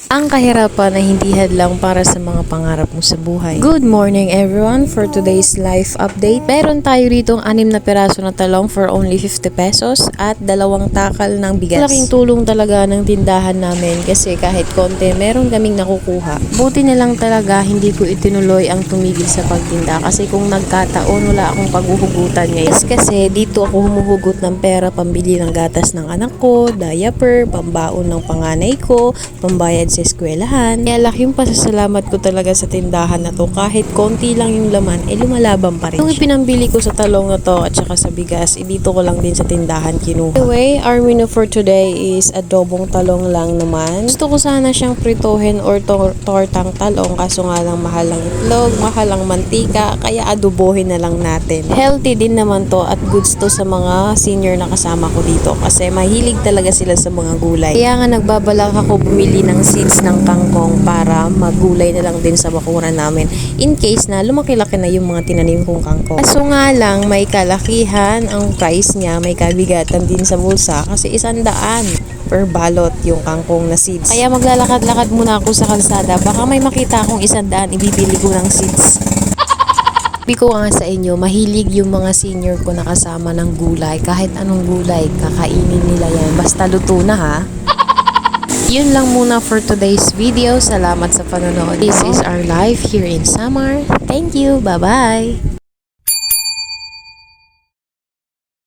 Ang kahirapan na hindi hadlang para sa mga pangarap mo sa buhay. Good morning everyone! For today's life update, meron tayo ritong 6 na piraso na talong for only 50 pesos at 2 takal ng bigas. Malaking tulong talaga ng tindahan namin kasi kahit konti meron kaming nakukuha. Buti na lang talaga hindi ko itinuloy ang tumigil sa pagtinda kasi kung nagkataon wala akong paghuhugutan ngayon. Kasi dito ako humuhugot ng pera pambili ng gatas ng anak ko, diaper, pambaon ng panganay ko, pambayad sa eskwelahan. Kaya laking pasasalamat ko talaga sa tindahan na to. Kahit konti lang yung laman, lumalaban pa rin siya. Yung ipinambili ko sa talong na to at saka sa bigas, dito ko lang din sa tindahan kinuha. Anyway, our menu for today is adobong talong lang naman. Gusto ko sana siyang prituhin or tortang talong kaso nga lang mahal ang itlog, mahal ang mantika, kaya adobohin na lang natin. Healthy din naman to at goods to sa mga senior na kasama ko dito kasi mahilig talaga sila sa mga gulay. Kaya nga nagbabalak ako bumili ng seeds ng kangkong para magulay na lang din sa bakuran namin in case na lumaki-laki na yung mga tinanim kong kangkong. Kaso nga lang may kalakihan ang price niya, may kabigatan din sa bulsa kasi 100 per balot yung kangkong na seeds. Kaya maglalakad-lakad muna ako sa kalsada, baka may makita akong 100, ibibili ko ng seeds. Sabi ko nga sa inyo, mahilig yung mga senior ko na kasama ng gulay. Kahit anong gulay, kakainin nila yan. Basta luto na ha. Yun lang muna for today's video. Salamat sa panonood. This is our life here in Samar. Thank you. Bye-bye.